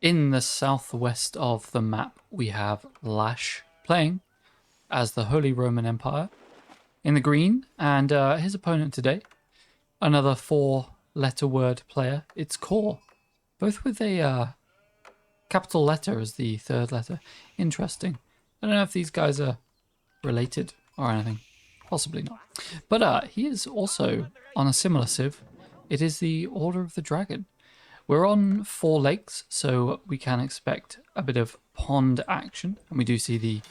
In the southwest of the map, we have Lash playing as the Holy Roman Empire in the green, and his opponent today, another four-letter word player. It's Core, both with a capital letter as the third letter. Interesting. I don't know if these guys are related or anything. Possibly not. But he is also on a similar civ. It is the Order of the Dragon. We're on 4 lakes, so we can expect a bit of pond action. And we do see the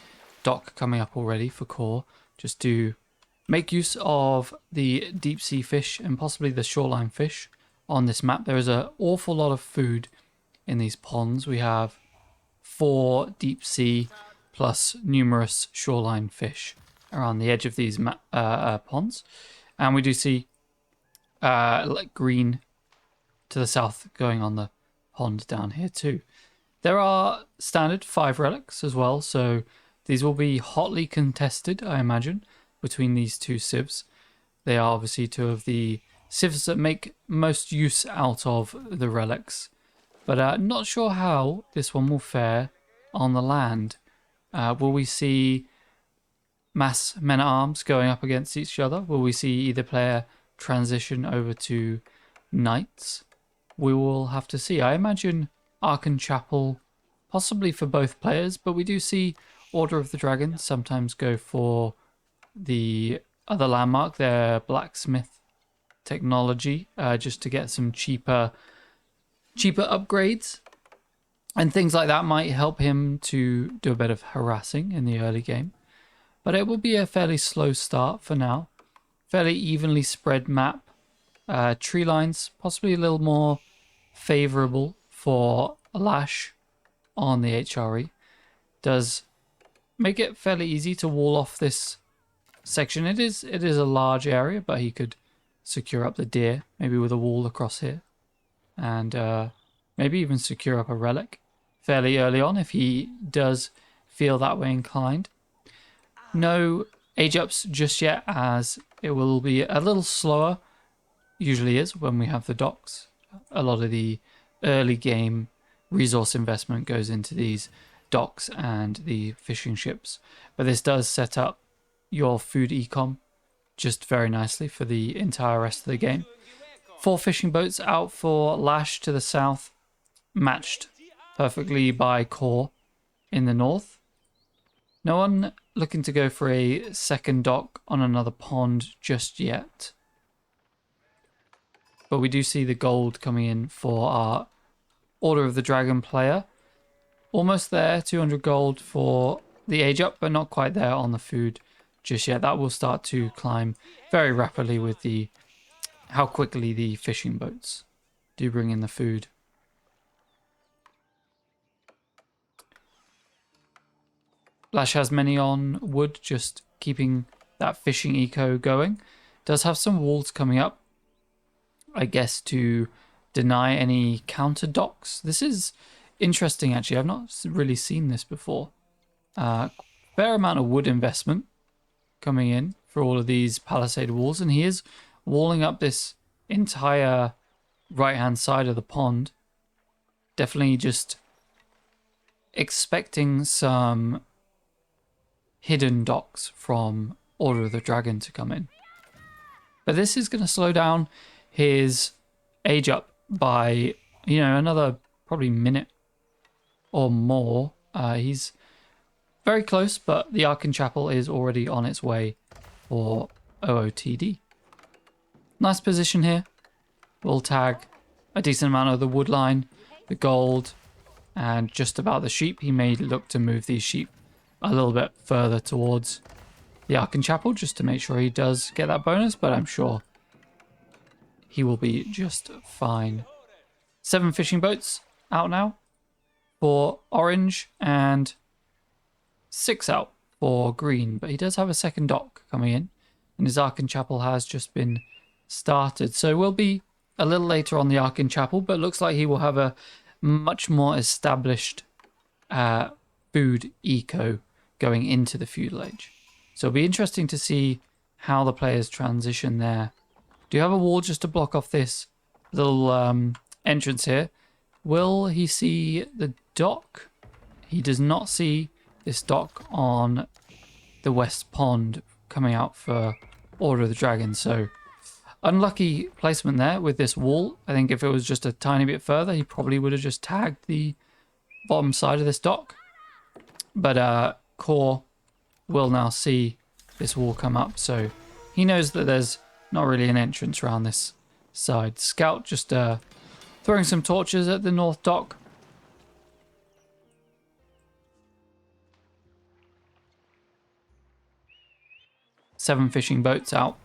dock coming up already for Core, just to make use of the deep sea fish and possibly the shoreline fish on this map. There is an awful lot of food in these ponds. We have 4 deep sea plus numerous shoreline fish around the edge of these ponds. And we do see like green to the south going on the pond down here too. There are standard 5 relics as well, so these will be hotly contested, I imagine, between these two civs. They are obviously 2 of the civs that make most use out of the relics, but not sure how this one will fare on the land. Will we see mass men-at-arms going up against each other? Will we see either player transition over to knights? We will have to see. I imagine Archon Chapel possibly for both players, but we do see Order of the Dragon sometimes go for the other landmark, their blacksmith technology, just to get some cheaper upgrades. And things like that might help him to do a bit of harassing in the early game. But it will be a fairly slow start for now. Fairly evenly spread map. Tree lines possibly a little more favorable for Lash on the HRE. Does make it fairly easy to wall off this section. It is a large area, but he could secure up the deer, maybe with a wall across here, and maybe even secure up a relic fairly early on if he does feel that way inclined. No age ups just yet, as it will be a little slower, usually is when we have the docks. A lot of the early game resource investment goes into these docks and the fishing ships, but this does set up your food ecom just very nicely for the entire rest of the game. 4 fishing boats out for Lash to the south, matched perfectly by Core in the north. No one looking to go for a second dock on another pond just yet. But we do see the gold coming in for our Order of the Dragon player. Almost there, 200 gold for the age up, but not quite there on the food just yet. That will start to climb very rapidly with the how quickly the fishing boats do bring in the food. Lash has many on wood, just keeping that fishing eco going. Does have some walls coming up, I guess, to deny any counter docks. This is interesting, actually. I've not really seen this before. Fair amount of wood investment coming in for all of these palisade walls, and he is walling up this entire right-hand side of the pond. Definitely just expecting some hidden docks from Order of the Dragon to come in. But this is going to slow down his age up by, another probably minute or more. He's very close, but the Archon Chapel is already on its way for OOTD. Nice position here. We'll tag a decent amount of the wood line, the gold, and just about the sheep. He may look to move these sheep a little bit further towards the Archon Chapel just to make sure he does get that bonus, but I'm sure he will be just fine. 7 fishing boats out now for orange and 6 out for green, but he does have a second dock coming in, and his Archon Chapel has just been started. So we'll be a little later on the Archon Chapel, but looks like he will have a much more established food eco going into the feudal age. So it'll be interesting to see how the players transition there. Do you have a wall just to block off this little entrance here? Will he see the dock? He does not see this dock on the West Pond coming out for Order of the Dragon. So unlucky placement there with this wall. I think if it was just a tiny bit further, he probably would have just tagged the bottom side of this dock. But Core will now see this wall come up, so he knows that there's not really an entrance around this side. Scout just throwing some torches at the north dock. Seven fishing boats out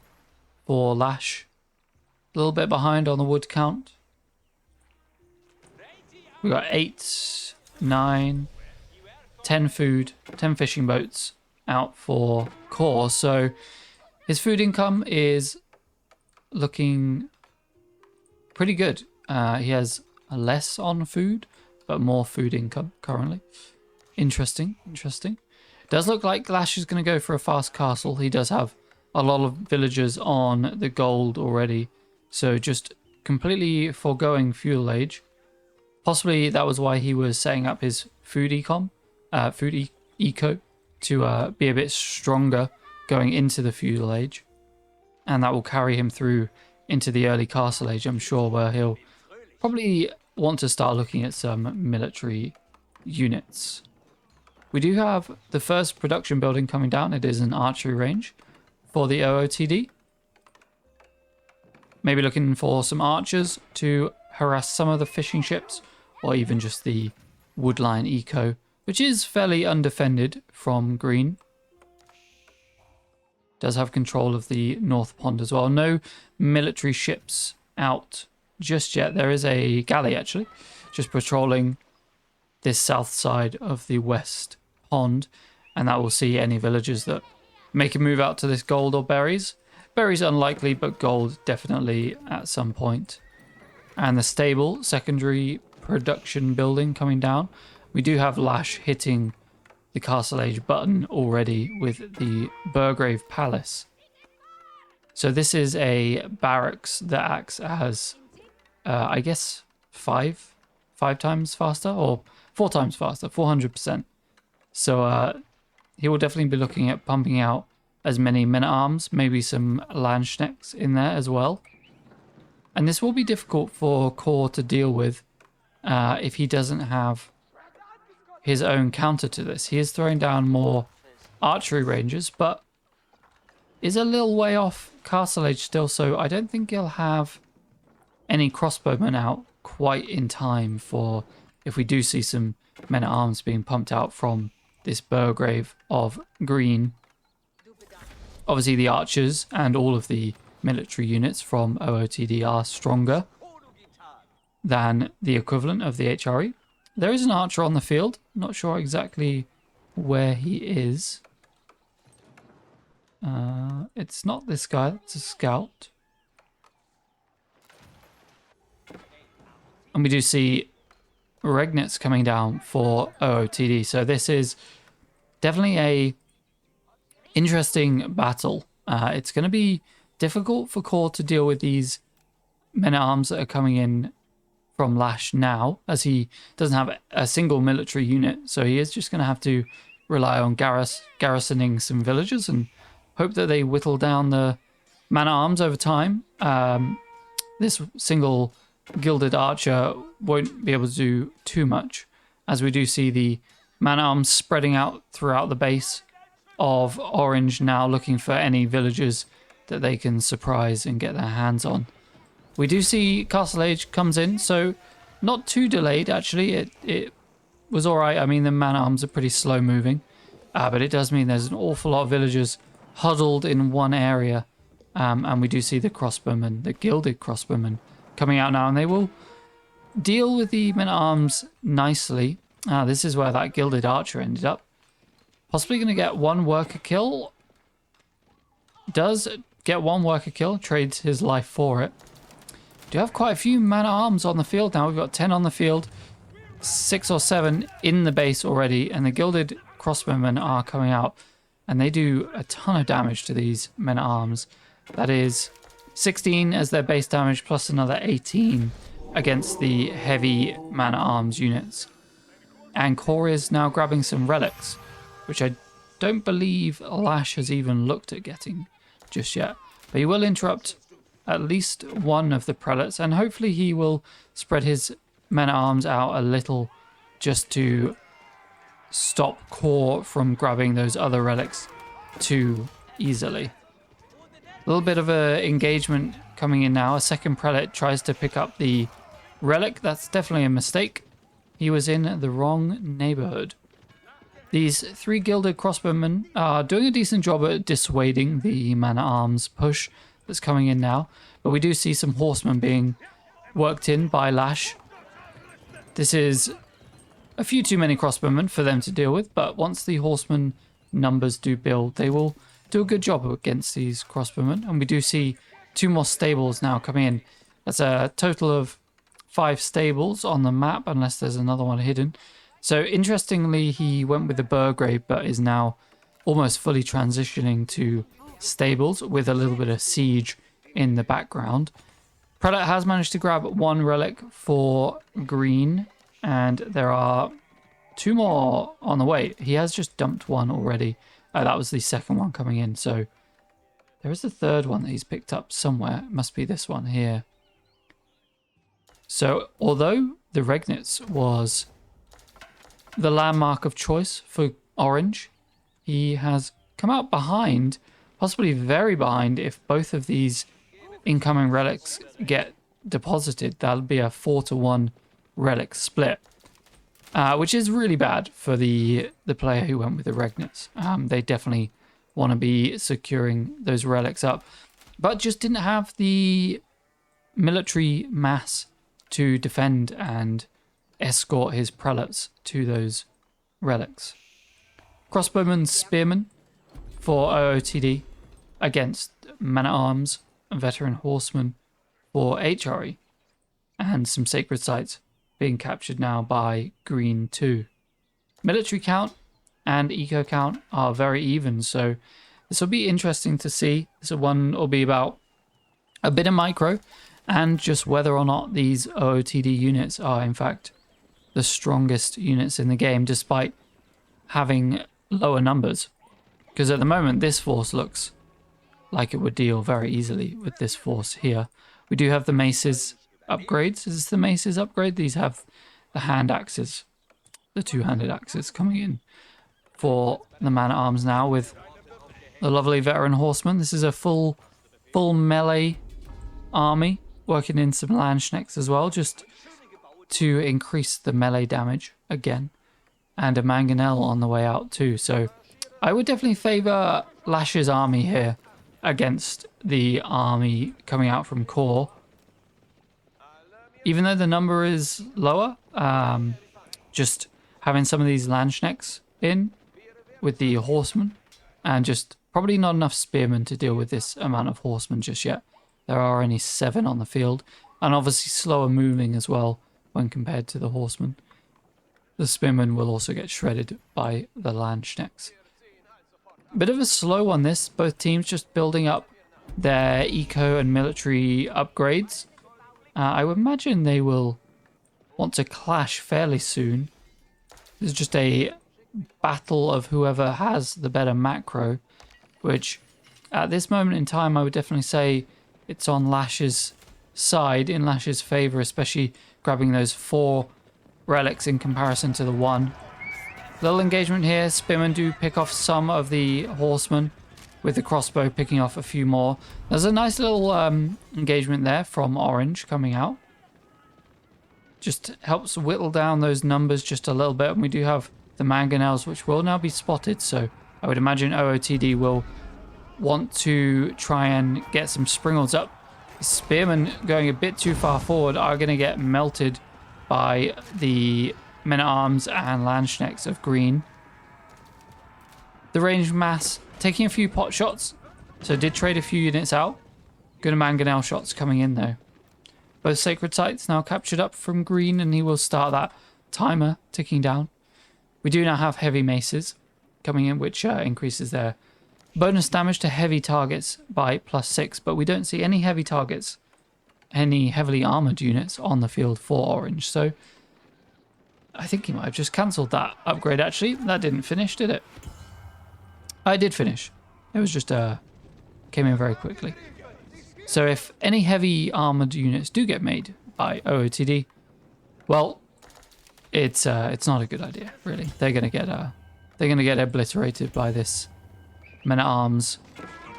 for Lash. A little bit behind on the wood count. We got 8, 9, 10 food, 10 fishing boats out for Core. So his food income is looking pretty good. He has less on food, but more food income currently. Interesting. Does look like Lash is going to go for a fast castle. He does have a lot of villagers on the gold already. So just completely foregoing feudal age. Possibly that was why he was setting up his food eco to be a bit stronger going into the feudal age. And that will carry him through into the early castle age, I'm sure, where he'll probably want to start looking at some military units. We do have the first production building coming down. It is an archery range for the OOTD. Maybe looking for some archers to harass some of the fishing ships, or even just the woodline eco, which is fairly undefended from green. Does have control of the North Pond as well. No military ships out just yet. There is a galley actually just patrolling this south side of the West Pond, and that will see any villagers that make a move out to this gold or berries. Berries unlikely, but gold definitely at some point. And the stable secondary production building coming down. We do have Lash hitting the Castle Age button already with the Burgrave Palace. So this is a barracks that acts as, I guess, five times faster, or 4 times faster, 400%. So he will definitely be looking at pumping out as many men-at-arms, maybe some Landsknechts in there as well. And this will be difficult for Core to deal with if he doesn't have his own counter to this. He is throwing down more archery ranges, but is a little way off Castle Age still, so I don't think he'll have any crossbowmen out quite in time for if we do see some men-at-arms being pumped out from this Burgrave of green. Obviously the archers and all of the military units from OOTD are stronger than the equivalent of the HRE. There is an archer on the field. Not sure exactly where he is. It's not this guy. It's a scout. And we do see Regnitz coming down for OOTD. So this is definitely a interesting battle. It's going to be difficult for Core to deal with these men-at-arms that are coming in from Lash now, as he doesn't have a single military unit. So he is just going to have to rely on garrisoning some villagers and hope that they whittle down the man-at-arms over time. This single gilded archer won't be able to do too much, as we do see the man-at-arms spreading out throughout the base of Orange now, looking for any villagers that they can surprise and get their hands on. We do see Castle Age comes in, so not too delayed actually. It was alright. I mean, the man-at-arms are pretty slow moving, but it does mean there's an awful lot of villagers huddled in one area, and we do see the crossbowmen, the gilded crossbowmen, coming out now, and they will deal with the men-at-arms nicely. This is where that gilded archer ended up. Possibly going to get one worker kill. Does get one worker kill, trades his life for it. Do have quite a few man-at-arms on the field now. We've got 10 on the field, 6 or 7 in the base already, and the gilded crossbowmen are coming out, and they do a ton of damage to these men-at-arms. That is 16 as their base damage, plus another 18 against the heavy man-at-arms units. And Core is now grabbing some relics, which I don't believe Lash has even looked at getting just yet. But he will interrupt at least one of the prelates, and hopefully he will spread his men-at-arms out a little just to stop Core from grabbing those other relics too easily. A little bit of a engagement coming in now. A second prelate tries to pick up the relic. That's definitely a mistake. He was in the wrong neighborhood. These 3 gilded crossbowmen are doing a decent job at dissuading the man-at-arms push that's coming in now. But we do see some horsemen being worked in by Lash. This is a few too many crossbowmen for them to deal with, but once the horsemen numbers do build, they will do a good job against these crossbowmen. And we do see 2 more stables now coming in. That's a total of 5 stables on the map, unless there's another one hidden. So interestingly, he went with the Burgrave, but is now almost fully transitioning to stables with a little bit of siege in the background. Prelate has managed to grab 1 relic for green, and there are 2 more on the way. He has just dumped 1 already. That was the second one coming in, so there is the third one that he's picked up somewhere. It must be this one here. So although the Regnitz was the landmark of choice for Orange, he has come out behind, possibly very behind. If both of these incoming relics get deposited, that'll be a 4-to-1 relic split, which is really bad for the player who went with the Regnitz. They definitely want to be securing those relics up, but just didn't have the military mass to defend and escort his prelates to those relics. Crossbowman Spearman for OOTD against Man-at-Arms, Veteran Horseman for HRE, and some sacred sites being captured now by Green 2. Military count and eco count are very even, so this will be interesting to see. This one will be about a bit of micro and just whether or not these OOTD units are in fact the strongest units in the game, despite having lower numbers. Because at the moment this force looks like it would deal very easily with this force here. We do have the maces upgrades. Is this the maces upgrade? These have the hand axes, the 2-handed axes coming in for the man-at-arms now with the lovely veteran horseman. This is a full melee army working in some Landsknecks as well, just to increase the melee damage again, and a mangonel on the way out too. So I would definitely favor Lash's army here against the army coming out from Core. Even though the number is lower, just having some of these Landsknecks in with the horsemen, and just probably not enough spearmen to deal with this amount of horsemen just yet. There are only 7 on the field, and obviously slower moving as well when compared to the horsemen. The spearmen will also get shredded by the Landsknecks. Bit of a slow one this, both teams just building up their eco and military upgrades. I would imagine they will want to clash fairly soon. This is just a battle of whoever has the better macro, which at this moment in time I would definitely say it's on Lash's side, in Lash's favor, especially grabbing those 4 relics in comparison to the 1. Little engagement here. Spearmen do pick off some of the horsemen, with the crossbow picking off a few more. There's a nice little engagement there from Orange coming out. Just helps whittle down those numbers just a little bit. And we do have the mangonels, which will now be spotted. So I would imagine OOTD will want to try and get some springles up. Spearmen going a bit too far forward are going to get melted by the men-at-arms and Landsknecks of green. The ranged mass taking a few pot shots, so did trade a few units out. Good mangonel shots coming in though. Both sacred sites now captured up from green, and he will start that timer ticking down. We do now have heavy maces coming in, which increases their bonus damage to heavy targets by +6, but we don't see any heavy targets any heavily armored units on the field for Orange. So I think he might have just cancelled that upgrade, actually. That didn't finish, did it? I did finish. It was just came in very quickly. So if any heavy armored units do get made by OOTD, well, it's not a good idea, really. They're gonna get obliterated by this men-at-arms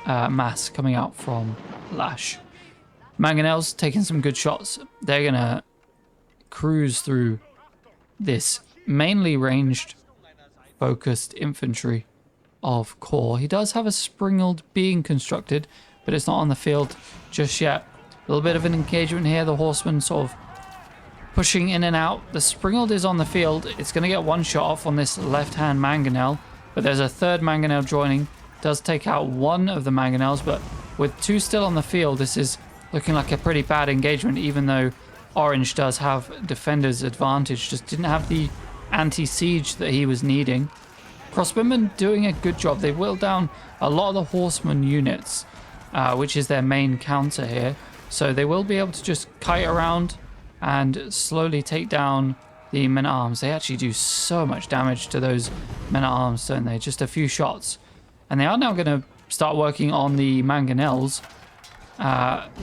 mass coming out from Lash. Mangonels taking some good shots. They're gonna cruise through this mainly ranged, focused infantry of Core. He does have a Springald being constructed, but it's not on the field just yet. A little bit of an engagement here. The Horsemen sort of pushing in and out. The Springald is on the field. It's going to get one shot off on this left-hand Mangonel, but there's a third Mangonel joining. Does take out one of the Mangonels, but with two still on the field, this is looking like a pretty bad engagement, even though Orange does have defender's advantage. Just didn't have the anti-siege that he was needing. Crossbowmen doing a good job. They whittled down a lot of the Horseman units, which is their main counter here. So they will be able to just kite around and slowly take down the men-at-arms. They actually do so much damage to those men-at-arms, don't they? Just a few shots. And they are now going to start working on the Mangonels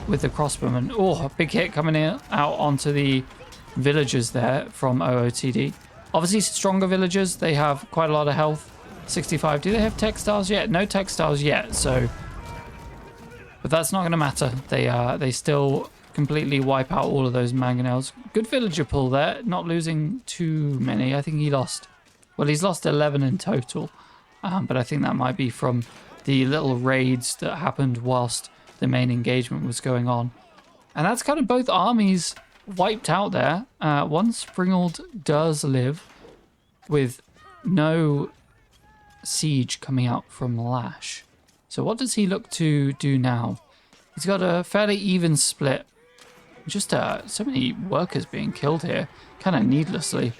with the crossbowmen. Oh, a big hit coming in out onto the villagers there from OOTD. Obviously, stronger villagers. They have quite a lot of health. 65. Do they have textiles yet? No textiles yet, so... But that's not going to matter. They still completely wipe out all of those Mangonels. Good villager pull there. Not losing too many. I think he lost... Well, he's lost 11 in total. But I think that might be from the little raids that happened whilst the main engagement was going on. And that's kind of both armies wiped out there. One Springald does live with no siege coming out from Lash. So what does he look to do now? He's got a fairly even split. Just so many workers being killed here, kind of needlessly.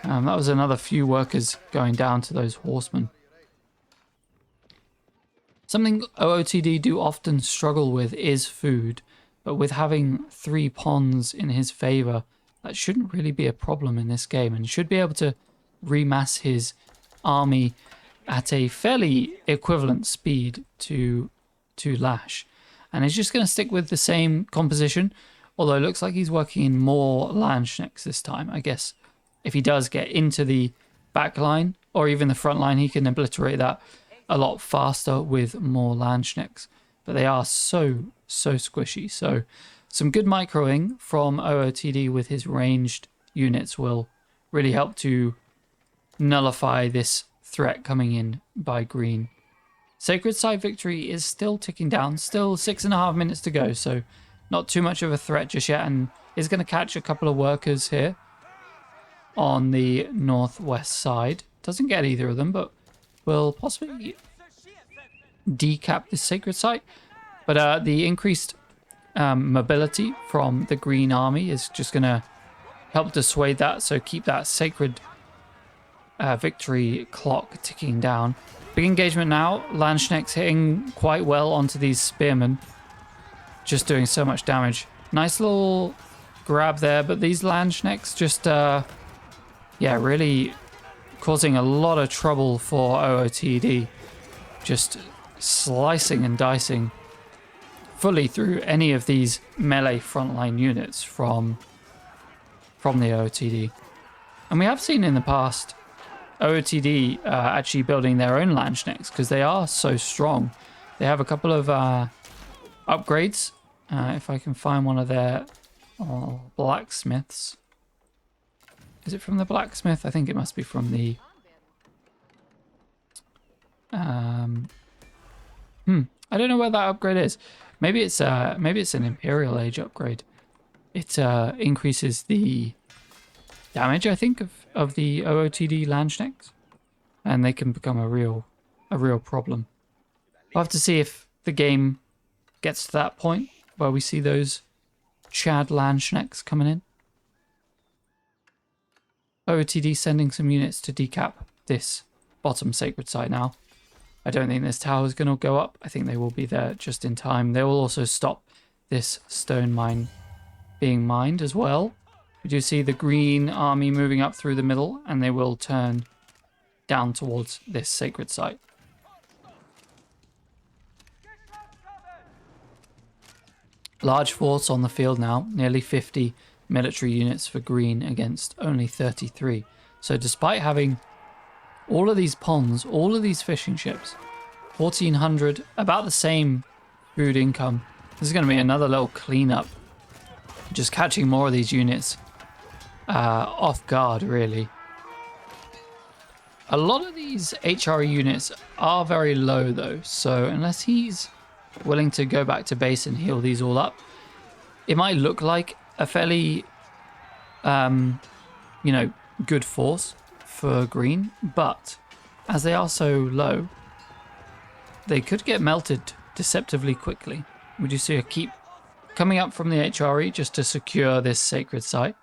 That was another few workers going down to those horsemen. Something OOTD do often struggle with is food, but with having 3 ponds in his favor, that shouldn't really be a problem in this game, and should be able to remass his army at a fairly equivalent speed to Lash. And he's just going to stick with the same composition, although it looks like he's working in more Landsknecks this time. I guess if he does get into the back line, or even the front line, he can obliterate that a lot faster with more Landsknecks. But they are so squishy. So some good microing from OOTD with his ranged units will really help to nullify this threat coming in by green. Sacred Site victory is still ticking down. Still 6.5 minutes to go. So not too much of a threat just yet. And is going to catch a couple of workers here on the northwest side. Doesn't get either of them, but will possibly decap this Sacred Site. But the increased mobility from the green army is just going to help dissuade that. So keep that sacred victory clock ticking down. Big engagement now. Landsknecks hitting quite well onto these spearmen. Just doing so much damage. Nice little grab there, but these Landsknecks just, yeah, really causing a lot of trouble for OOTD. Just slicing and dicing fully through any of these melee frontline units from the OOTD. And we have seen in the past OOTD actually building their own Landsknecks because they are so strong. They have a couple of upgrades. If I can find one of their blacksmiths. Is it from the blacksmith? I think it must be from the... I don't know where that upgrade is. Maybe it's an Imperial Age upgrade. It increases the damage, I think, of the OOTD Landsknecks, and they can become a real problem. We'll have to see if the game gets to that point where we see those Chad Landsknecks coming in. OOTD sending some units to decap this bottom Sacred Site now. I don't think this tower is going to go up. I think they will be there just in time. They will also stop this stone mine being mined as well. We do see the green army moving up through the middle, and they will turn down towards this sacred site. Large force on the field now, nearly 50 military units for green against only 33. So despite having all of these ponds, all of these fishing ships, 1,400, about the same food income. This is going to be another little cleanup. Just catching more of these units off guard, really. A lot of these HRE units are very low, though. So unless he's willing to go back to base and heal these all up, it might look like a fairly, good force for green. But as they are so low, they could get melted deceptively quickly. We do see a keep coming up from the HRE just to secure this sacred site.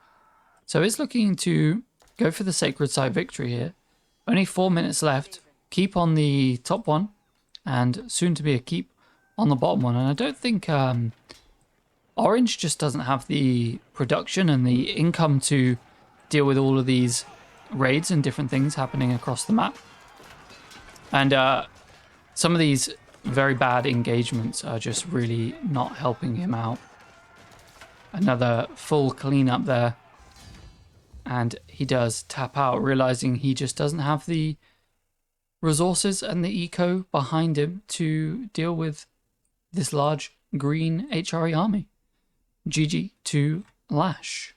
So it's looking to go for the sacred site victory here. Only 4 minutes left. Keep on the top one, and soon to be a keep on the bottom one. And I don't think Orange just doesn't have the production and the income to deal with all of these raids and different things happening across the map. And some of these very bad engagements are just really not helping him out. Another full cleanup there. And he does tap out, realizing he just doesn't have the resources and the eco behind him to deal with this large green HRE army. GG to Lash.